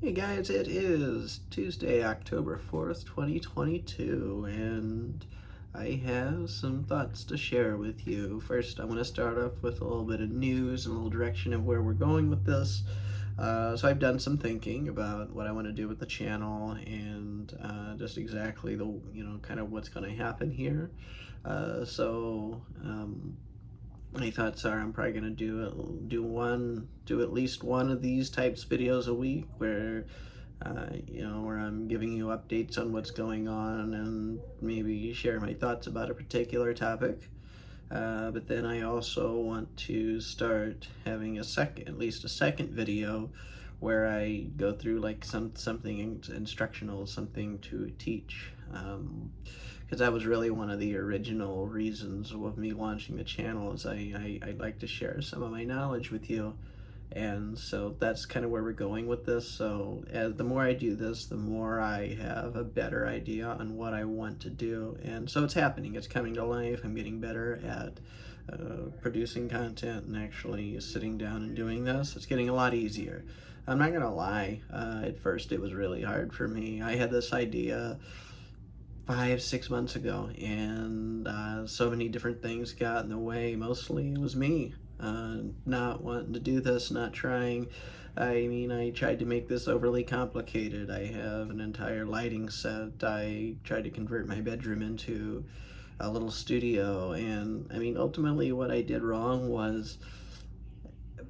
Hey guys, it is Tuesday, October 4th, 2022, and I have some thoughts to share with you. First, I want to start off with a little bit of news and a little direction of where we're going with this. So I've done some thinking about what I want to do with the channel and just exactly kind of what's going to happen here. My thoughts are I'm probably going to do at least one of these types videos a week where where I'm giving you updates on what's going on and maybe share my thoughts about a particular topic. But then I also want to start having at least a second video where I go through like something instructional, something to teach. Because that was really one of the original reasons of me launching the channel is I'd like to share some of my knowledge with you. And so that's kind of where we're going with this. So the more I do this, the more I have a better idea on what I want to do. And so it's happening. It's coming to life. I'm getting better at producing content and actually sitting down and doing this. It's getting a lot easier. I'm not going to lie. At first, it was really hard for me. I had this idea 5-6 months ago, and so many different things got in the way. Mostly it was me not wanting to do this, not trying. I mean, I tried to make this overly complicated. I have an entire lighting set. I tried to convert my bedroom into a little studio, and I mean, ultimately what I did wrong was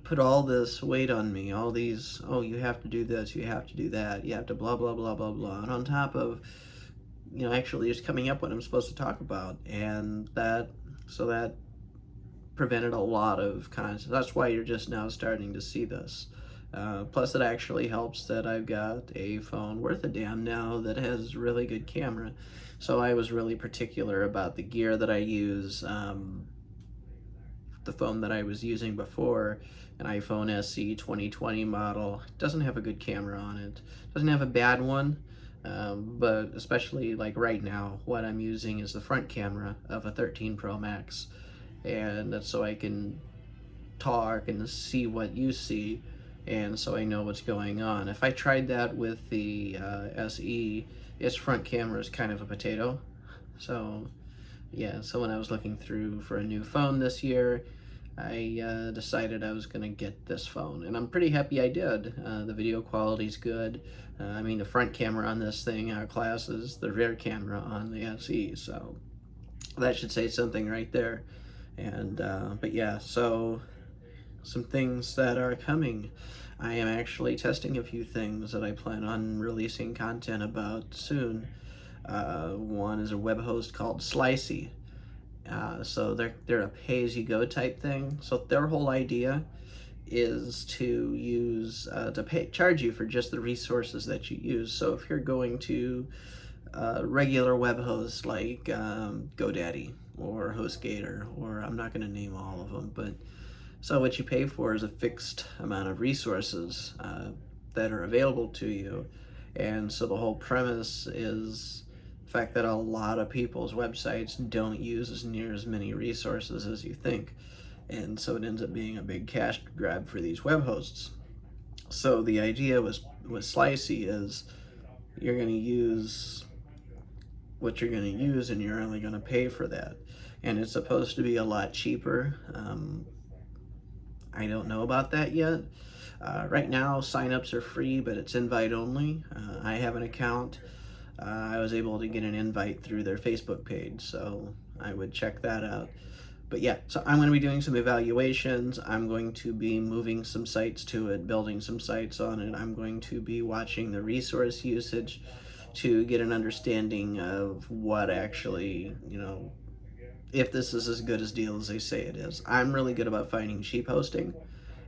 put all this weight on me, all these, oh, you have to do this, you have to do that, you have to blah, blah, blah, blah, blah. And on top of, actually just coming up what I'm supposed to talk about. And that prevented a lot of content. That's why you're just now starting to see this. Plus, it actually helps that I've got a phone worth a damn now that has really good camera. So I was really particular about the gear that I use. The phone that I was using before, an iPhone SE 2020 model, doesn't have a good camera on it. Doesn't have a bad one. But especially like right now, what I'm using is the front camera of a 13 Pro Max, and that's so I can talk and see what you see, and so I know what's going on. If I tried that with the SE, its front camera is kind of a potato. So yeah, so when I was looking through for a new phone this year, I decided I was going to get this phone, and I'm pretty happy I did. The video quality's good. I mean, the front camera on this thing outclasses the rear camera on the SE, so that should say something right there. And but yeah, so some things that are coming. I am actually testing a few things that I plan on releasing content about soon. One is a web host called Slicey. So they're a pay-as-you-go type thing. So their whole idea is to use charge you for just the resources that you use. So if you're going to regular web hosts like GoDaddy or HostGator, or I'm not going to name all of them, but so what you pay for is a fixed amount of resources that are available to you. And so the whole premise is the fact that a lot of people's websites don't use near as many resources as you think. And so it ends up being a big cash grab for these web hosts. So the idea with Slicey is you're going to use what you're going to use and you're only going to pay for that. And it's supposed to be a lot cheaper. I don't know about that yet. Right now, signups are free, but it's invite only. I have an account. I was able to get an invite through their Facebook page, so I would check that out. But yeah, so I'm going to be doing some evaluations. I'm going to be moving some sites to it, building some sites on it. I'm going to be watching the resource usage to get an understanding of what actually, if this is as good a deal as they say it is. I'm really good about finding cheap hosting,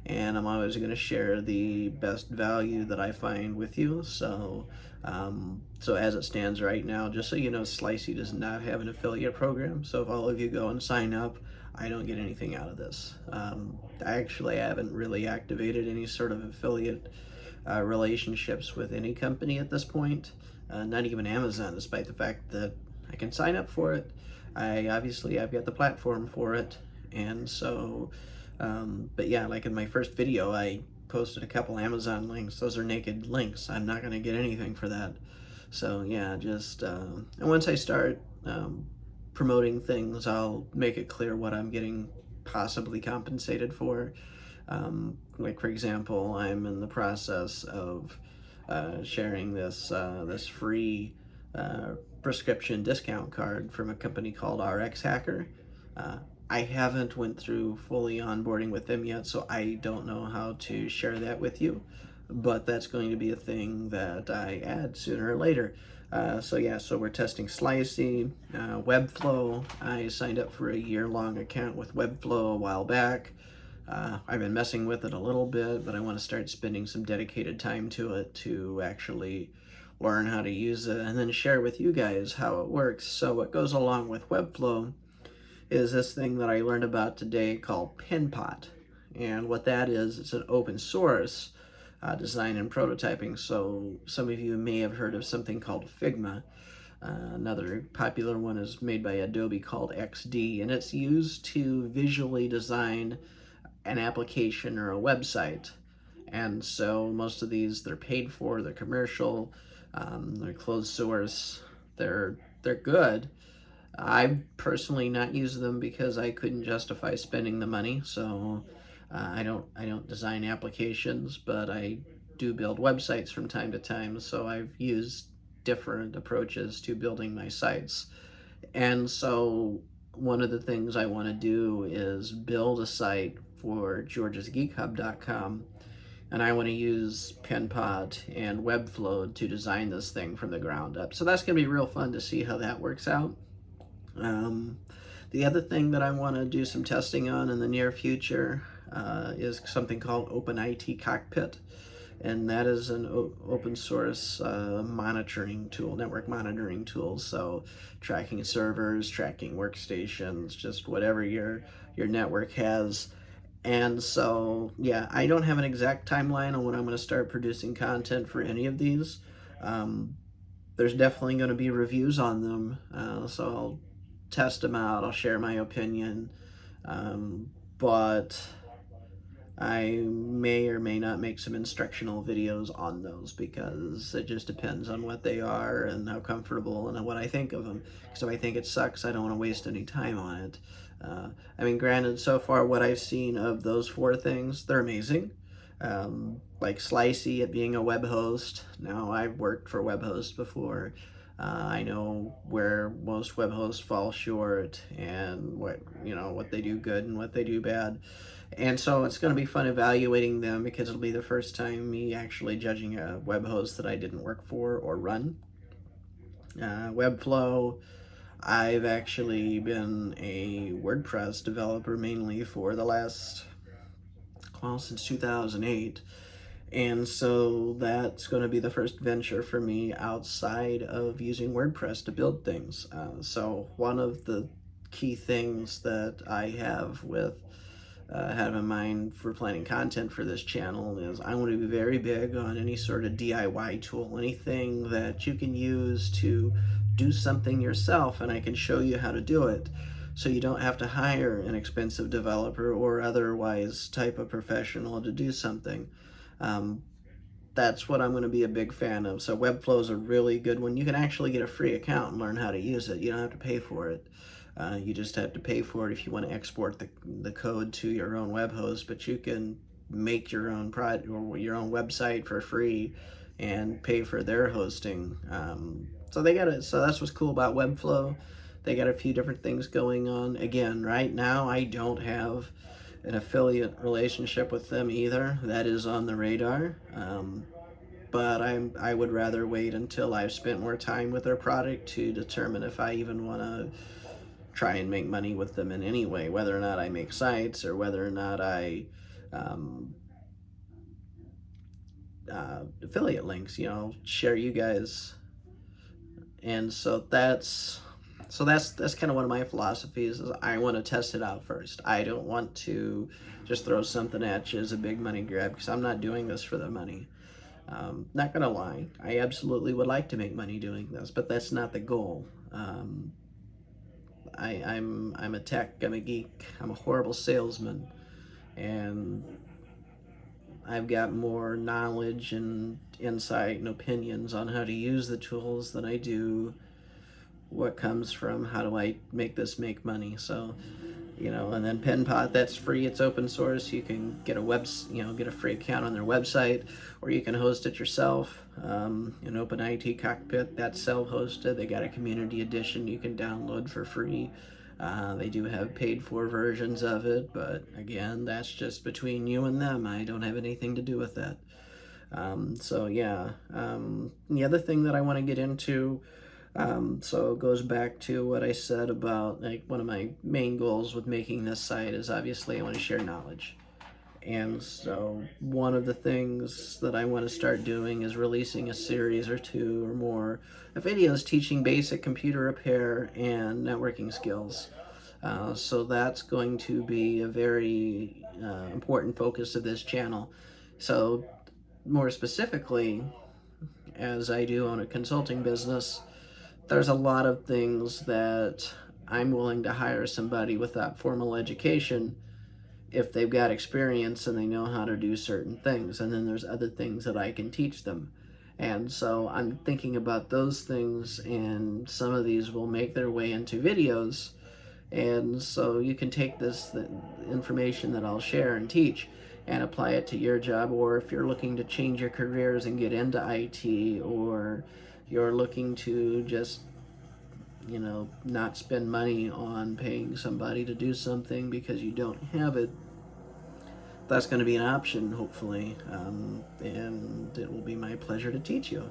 and I'm always going to share the best value that I find with you. So as it stands right now, just so you know, Slicey does not have an affiliate program. So if all of you go and sign up, I don't get anything out of this. I haven't really activated any sort of affiliate relationships with any company at this point, not even Amazon, despite the fact that I can sign up for it. I've got the platform for it, and so but yeah, like in my first video, I posted a couple Amazon links. Those are naked links. I'm not going to get anything for that. So yeah, just and once I start promoting things, I'll make it clear what I'm getting possibly compensated for. Like for example, I'm in the process of sharing this free prescription discount card from a company called RX Hacker. Uh, I haven't went through fully onboarding with them yet, so I don't know how to share that with you, but that's going to be a thing that I add sooner or later. So yeah, so we're testing Slicey, Webflow. I signed up for a year-long account with Webflow a while back. I've been messing with it a little bit, but I want to start spending some dedicated time to it to actually learn how to use it and then share with you guys how it works. So what goes along with Webflow is this thing that I learned about today called PenPot. And what that is, it's an open source design and prototyping. So some of you may have heard of something called Figma. Another popular one is made by Adobe called XD, and it's used to visually design an application or a website. And so most of these, they're paid for, they're commercial, they're closed source, they're good. I've personally not used them because I couldn't justify spending the money. So I don't design applications, but I do build websites from time to time. So I've used different approaches to building my sites. And so one of the things I want to do is build a site for georgesgeekhub.com, and I want to use PenPot and Webflow to design this thing from the ground up. So that's going to be real fun to see how that works out. Um, the other thing that I want to do some testing on in the near future is something called OpenITCockpit, and that is an open source monitoring tool, network monitoring tool. So tracking servers, tracking workstations, just whatever your network has. And so, yeah, I don't have an exact timeline on when I'm going to start producing content for any of these. There's definitely going to be reviews on them, so I'll test them out, I'll share my opinion, but I may or may not make some instructional videos on those because it just depends on what they are and how comfortable and what I think of them. Because if I think it sucks, I don't want to waste any time on it. I mean, granted, so far what I've seen of those four things, they're amazing. Like Slicey, it being a web host. Now, I've worked for web hosts before. I know where most web hosts fall short and what they do good and what they do bad. And so it's going to be fun evaluating them because it'll be the first time me actually judging a web host that I didn't work for or run. Webflow, I've actually been a WordPress developer mainly for the last, well, since 2008. And so that's going to be the first venture for me outside of using WordPress to build things. So one of the key things that I have in mind for planning content for this channel is I want to be very big on any sort of DIY tool, anything that you can use to do something yourself, and I can show you how to do it. So you don't have to hire an expensive developer or otherwise type of professional to do something. That's what I'm going to be a big fan of. So Webflow is a really good one. You can actually get a free account and learn how to use it. You don't have to pay for it. You just have to pay for it if you want to export the code to your own web host, but you can make your own product or your own website for free and pay for their hosting. So they got it. So that's what's cool about Webflow. They got a few different things going on. Again, right now I don't have an affiliate relationship with them either. That is on the radar. But I would rather wait until I've spent more time with their product to determine if I even want to try and make money with them in any way, whether or not I make sites or whether or not I affiliate links, share you guys. And so that's kind of one of my philosophies is I want to test it out first. I don't want to just throw something at you as a big money grab because I'm not doing this for the money. Not gonna lie, I absolutely would like to make money doing this, but that's not the goal. I'm a tech, I'm a geek, I'm a horrible salesman, and I've got more knowledge and insight and opinions on how to use the tools than I do what comes from how do I make this make money. So, and then PenPot, that's free, it's open source. You can get get a free account on their website, or you can host it yourself. An OpenITCockpit, that's self-hosted. They got a community edition you can download for free. They do have paid for versions of it, but again, that's just between you and them. I don't have anything to do with that. So yeah, the other thing that I want to get into, so it goes back to what I said about, like, one of my main goals with making this site is obviously I want to share knowledge. And so one of the things that I want to start doing is releasing a series or two or more of videos teaching basic computer repair and networking skills. So that's going to be a very important focus of this channel. So more specifically, as I do own a consulting business, there's a lot of things that I'm willing to hire somebody without formal education if they've got experience and they know how to do certain things. And then there's other things that I can teach them. And so I'm thinking about those things, and some of these will make their way into videos. And so you can take the information that I'll share and teach and apply it to your job, or if you're looking to change your careers and get into IT, or you're looking to just not spend money on paying somebody to do something because you don't have it, that's going to be an option, hopefully, and it will be my pleasure to teach you.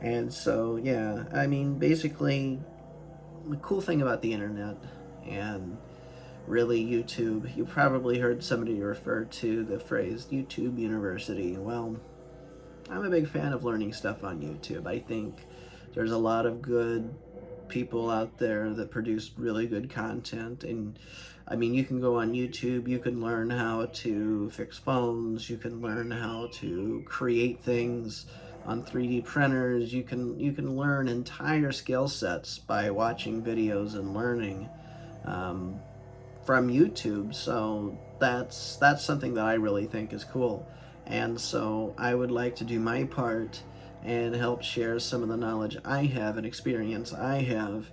And so, yeah, I mean, basically, the cool thing about the internet and really YouTube, you probably heard somebody refer to the phrase YouTube University. Well, I'm a big fan of learning stuff on YouTube. I think there's a lot of good people out there that produce really good content. And I mean, you can go on YouTube, you can learn how to fix phones, you can learn how to create things on 3D printers, you can learn entire skill sets by watching videos and learning from YouTube. So that's something that I really think is cool. And so I would like to do my part and help share some of the knowledge I have and experience I have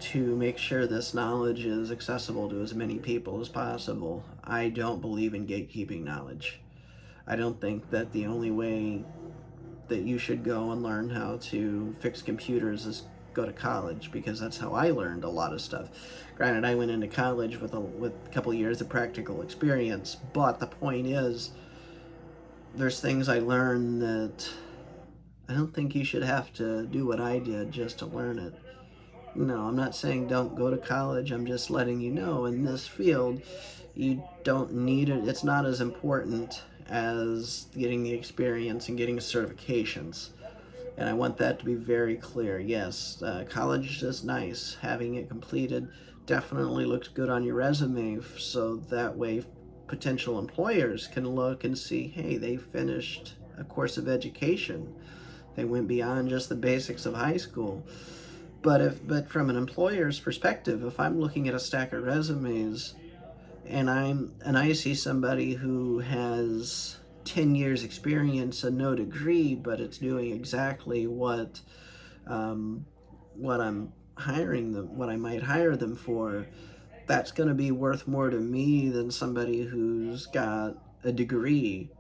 to make sure this knowledge is accessible to as many people as possible. I don't believe in gatekeeping knowledge. I don't think that the only way that you should go and learn how to fix computers is go to college, because that's how I learned a lot of stuff. Granted, I went into college with a couple of years of practical experience, but the point is, there's things I learned that I don't think you should have to do what I did just to learn it. No, I'm not saying don't go to college. I'm just letting you know in this field, you don't need it. It's not as important as getting the experience and getting certifications. And I want that to be very clear. Yes, college is nice. Having it completed definitely looks good on your resume, so that way potential employers can look and see, hey, they finished a course of education. They went beyond just the basics of high school. But from an employer's perspective, if I'm looking at a stack of resumes and I see somebody who has 10 years experience and no degree, but it's doing exactly what I'm hiring them, what I might hire them for, that's going to be worth more to me than somebody who's got a degree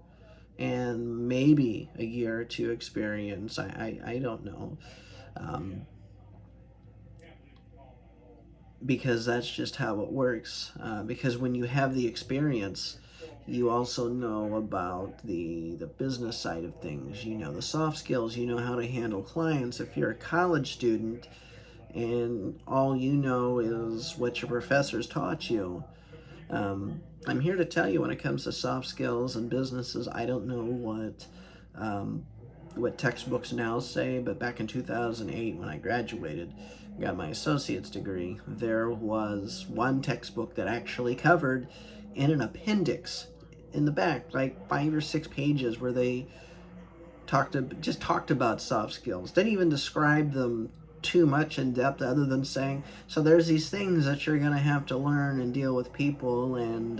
and maybe a year or two experience. I don't know. Because that's just how it works. Because when you have the experience, you also know about the business side of things. You know the soft skills. You know how to handle clients. If you're a college student and all you know is what your professors taught you, I'm here to tell you, when it comes to soft skills and businesses, I don't know what textbooks now say, but back in 2008 when I graduated, got my associate's degree, there was one textbook that actually covered in an appendix in the back, like 5 or 6 pages, where they talked about soft skills. Didn't even describe them too much in depth, other than saying, so there's these things that you're going to have to learn and deal with people, and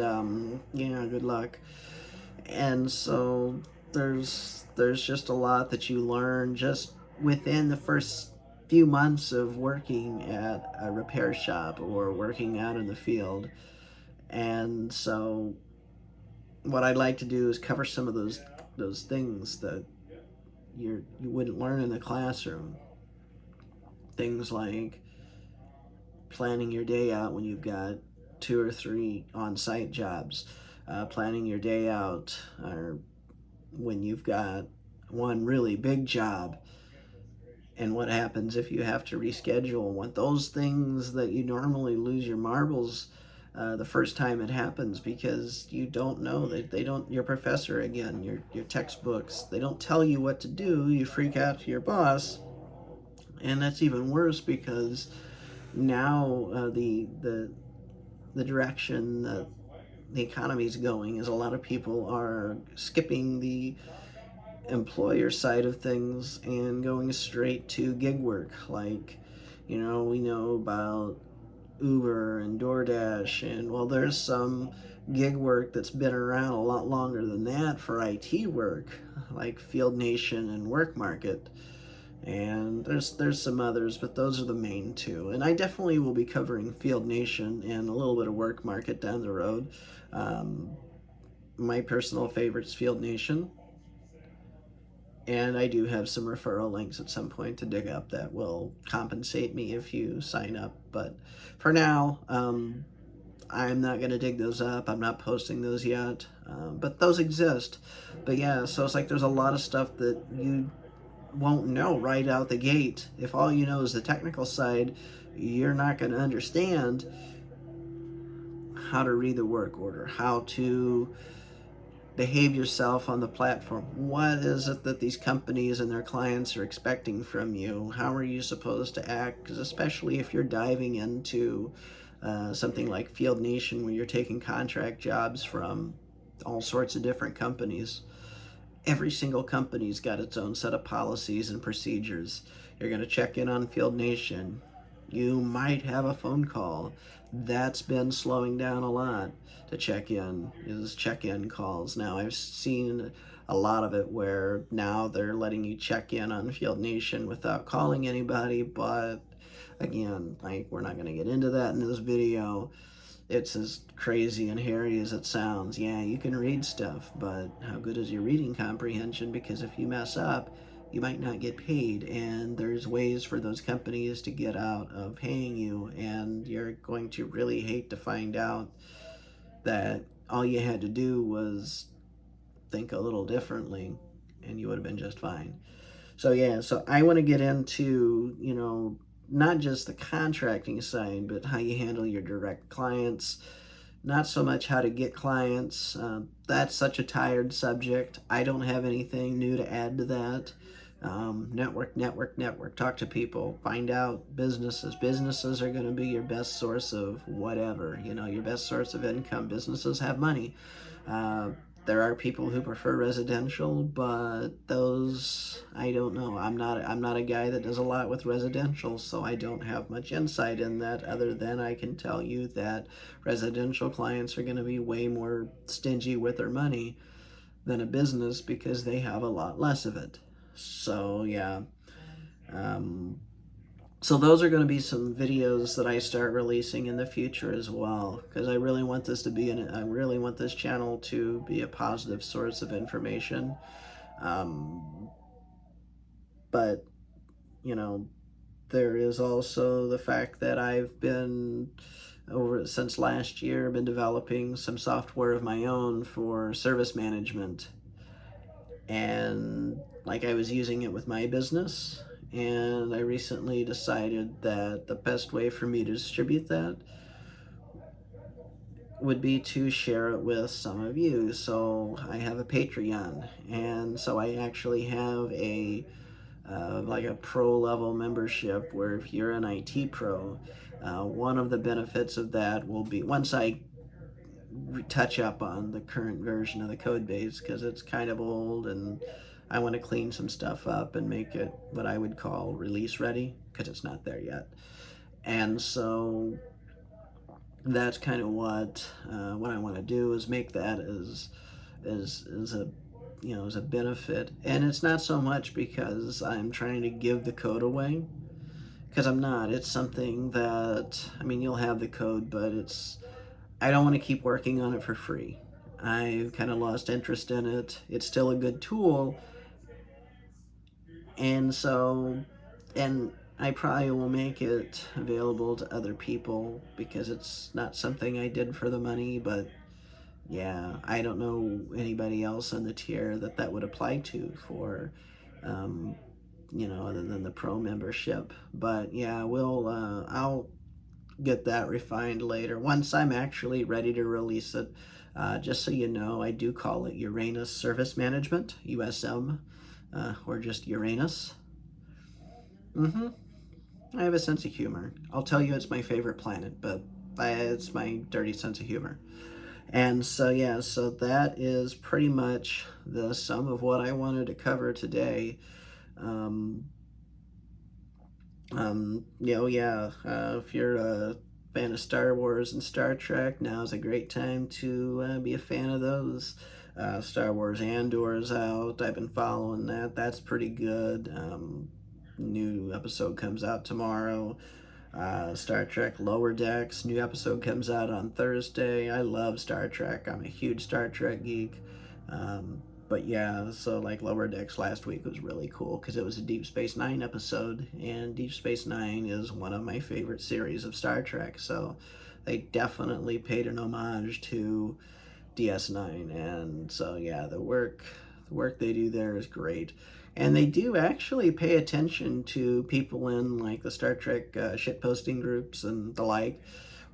good luck. And so there's just a lot that you learn just within the first few months of working at a repair shop or working out in the field. And so what I'd like to do is cover some of those things that you wouldn't learn in the classroom. Things like planning your day out when you've got 2 or 3 on-site jobs, planning your day out or when you've got one really big job, and what happens if you have to reschedule. What those things that you normally lose your marbles the first time it happens, because you don't know that they don't, your professor again, your textbooks, they don't tell you what to do. You freak out to your boss, and that's even worse because now the direction that the economy is going is a lot of people are skipping the employer side of things and going straight to gig work. Like, we know about Uber and DoorDash, and well, there's some gig work that's been around a lot longer than that for IT work, like Field Nation and Work Market. And there's some others, but those are the main two. And I definitely will be covering Field Nation and a little bit of Work Market down the road. Um, my personal favorite's Field Nation, and I do have some referral links at some point to dig up that will compensate me if you sign up. But for now, I'm not going to dig those up. I'm not posting those yet, but those exist. But yeah, so it's like there's a lot of stuff that you won't know right out the gate. If all you know is the technical side, you're not going to understand how to read the work order, how to behave yourself on the platform. What is it that these companies and their clients are expecting from you? How are you supposed to act? Because especially if you're diving into something like Field Nation, where you're taking contract jobs from all sorts of different companies, every single company's got its own set of policies and procedures. You're going to check in on Field Nation. You might have a phone call. That's been slowing down a lot to check in, is check-in calls. Now, I've seen a lot of it where now they're letting you check in on Field Nation without calling anybody, but again, like, we're not going to get into that in this video. It's as crazy and hairy as it sounds. Yeah, you can read stuff, but how good is your reading comprehension? Because if you mess up, you might not get paid, and there's ways for those companies to get out of paying you, and you're going to really hate to find out that all you had to do was think a little differently and you would have been just fine. So yeah, so I want to get into, not just the contracting side, but how you handle your direct clients. Not so much how to get clients. That's such a tired subject. I don't have anything new to add to that. Network, network, network. Talk to people. Find out businesses. Businesses are going to be your best source of whatever. Your best source of income. Businesses have money. Uh, there are people who prefer residential, but those, I don't know. I'm not a guy that does a lot with residential, so I don't have much insight in that, other than I can tell you that residential clients are going to be way more stingy with their money than a business because they have a lot less of it. So yeah. Um, so those are going to be some videos that I start releasing in the future as well, because I really want this to be I really want this channel to be a positive source of information. Um, but you know, there is also the fact that I've been since last year been developing some software of my own for service management, and like, I was using it with my business, and I recently decided that the best way for me to distribute that would be to share it with some of you. So I have a Patreon, and so I actually have a like a pro level membership, where if you're an IT pro, one of the benefits of that will be, once I touch up on the current version of the code base, because it's kind of old and I want to clean some stuff up and make it what I would call release ready, because it's not there yet. And so that's kind of what I want to do, is make that as is a is a benefit. And it's not so much because I'm trying to give the code away, because I'm not. It's something that, I mean, you'll have the code, but I don't want to keep working on it for free. I've kind of lost interest in it. It's still a good tool, and so, and I probably will make it available to other people because it's not something I did for the money. But yeah, I don't know anybody else on the tier that would apply to for, um, other than the pro membership. But yeah, I'll get that refined later once I'm actually ready to release it. Just so you know, I do call it Uranus Service Management, USM, or just Uranus. Mm-hmm. I have a sense of humor. I'll tell you it's my favorite planet, but it's my dirty sense of humor. And so, yeah, so that is pretty much the sum of what I wanted to cover today. Um, yeah, if you're a fan of Star Wars and Star Trek, now is a great time to be a fan of those. Star Wars Andor is out. I've been following that. That's pretty good. New episode comes out tomorrow. Star Trek Lower Decks, new episode comes out on Thursday. I love Star Trek. I'm a huge Star Trek geek. But yeah, so like Lower Decks last week was really cool because it was a Deep Space Nine episode, and Deep Space Nine is one of my favorite series of Star Trek. So they definitely paid an homage to DS9, and so yeah, the work they do there is great. And they do actually pay attention to people in like the Star Trek shit posting groups and the like,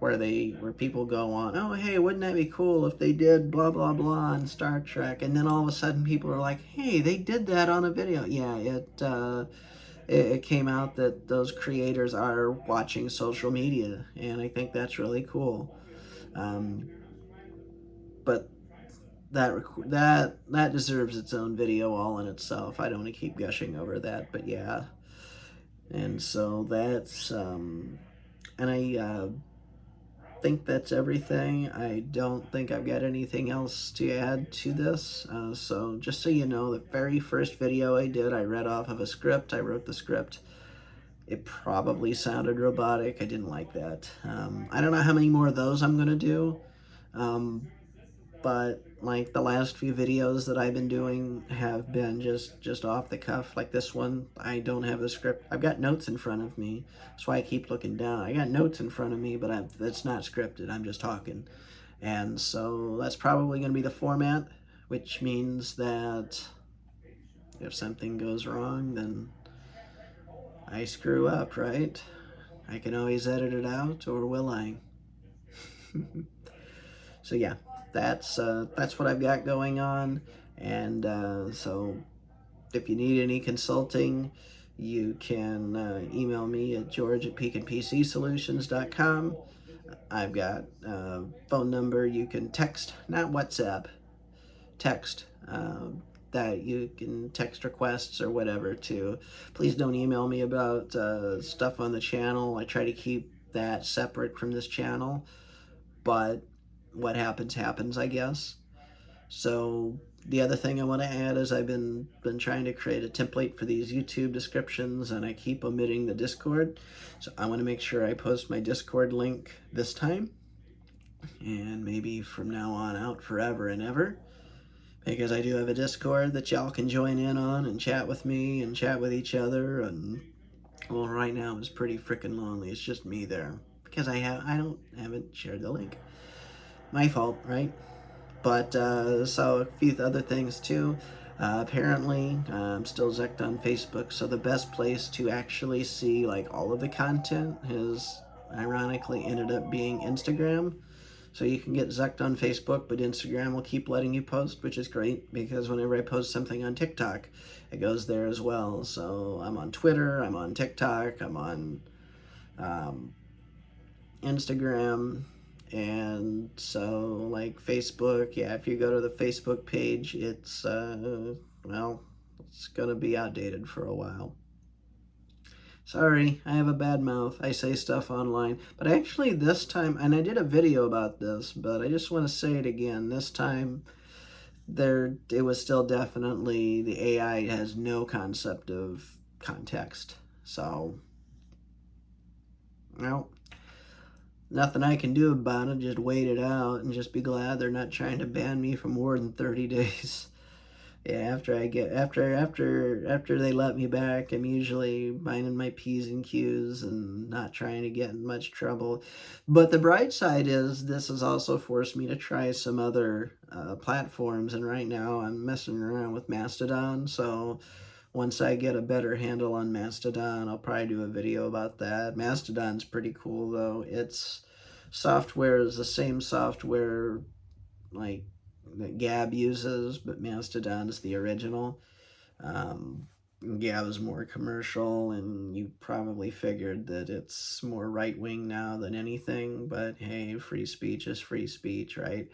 where people go on, oh hey, wouldn't that be cool if they did blah blah blah on Star Trek, and then all of a sudden people are like, hey, they did that on a video. Yeah, it came out that those creators are watching social media, and I think that's really cool. Um, but that deserves its own video all in itself. I don't want to keep gushing over that, but yeah. And so that's and I think that's everything. I don't think I've got anything else to add to this. So just so you know, the very first video I did, I read off of a script. I wrote the script. It probably sounded robotic. I didn't like that. I don't know how many more of those I'm gonna do. Um, but like the last few videos that I've been doing have been just off the cuff. Like this one, I don't have the script. I've got notes in front of me. That's why I keep looking down. I got notes in front of me, but it's not scripted. I'm just talking. And so that's probably going to be the format, which means that if something goes wrong, then I screw up, right? I can always edit it out, or will I? So yeah, that's what I've got going on, and so if you need any consulting, you can email me at george@peakinpcsolutions.com. I've got a phone number. You can text, not WhatsApp, text. That you can text requests or whatever to. Please don't email me about stuff on the channel. I try to keep that separate from this channel, but what happens happens, I guess. So the other thing I want to add is I've been trying to create a template for these YouTube descriptions, and I keep omitting the Discord. So I want to make sure I post my Discord link this time, and maybe from now on out forever and ever, because I do have a Discord that y'all can join in on and chat with me and chat with each other. And well, right now it's pretty freaking lonely. It's just me there because I haven't shared the link. My fault, right? But so a few other things too. Apparently, I'm still Zect on Facebook, so the best place to actually see like all of the content has ironically ended up being Instagram. So you can get Zect on Facebook, but Instagram will keep letting you post, which is great because whenever I post something on TikTok, it goes there as well. So I'm on Twitter, I'm on TikTok, I'm on Instagram, and so like Facebook, yeah, if you go to the Facebook page, it's well, it's gonna be outdated for a while. Sorry, I have a bad mouth. I say stuff online, but actually this time, and I did a video about this, but I just want to say it again. This time, it was still definitely, the AI has no concept of context. So, well, nothing I can do about it. Just wait it out and just be glad they're not trying to ban me for more than 30 days. Yeah, after they let me back, I'm usually minding my P's and Q's and not trying to get in much trouble. But the bright side is this has also forced me to try some other platforms, and right now I'm messing around with Mastodon. So once I get a better handle on Mastodon, I'll probably do a video about that. Mastodon's pretty cool though. Its software is the same software like that Gab uses, but Mastodon is the original. Um, Gab is more commercial, and you probably figured that it's more right wing now than anything. But hey, free speech is free speech, right?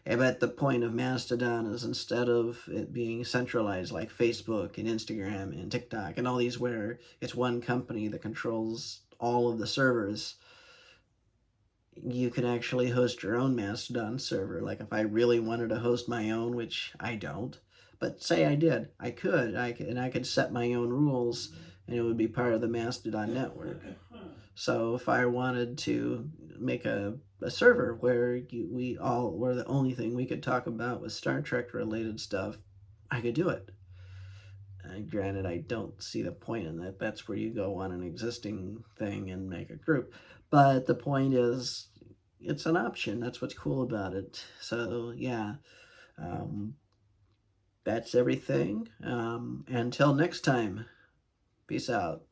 But the point of Mastodon is, instead of it being centralized like Facebook and Instagram and TikTok and all these, where it's one company that controls all of the servers, you can actually host your own Mastodon server. Like if I really wanted to host my own, which I don't, but say I did, and I could set my own rules, and it would be part of the Mastodon network. So if I wanted to make a server where we all were the only thing we could talk about was Star Trek related stuff, I could do it. Granted, I don't see the point in that. That's where you go on an existing thing and make a group. But the point is, it's an option. That's what's cool about it. So, yeah, um, that's everything. Until next time, peace out.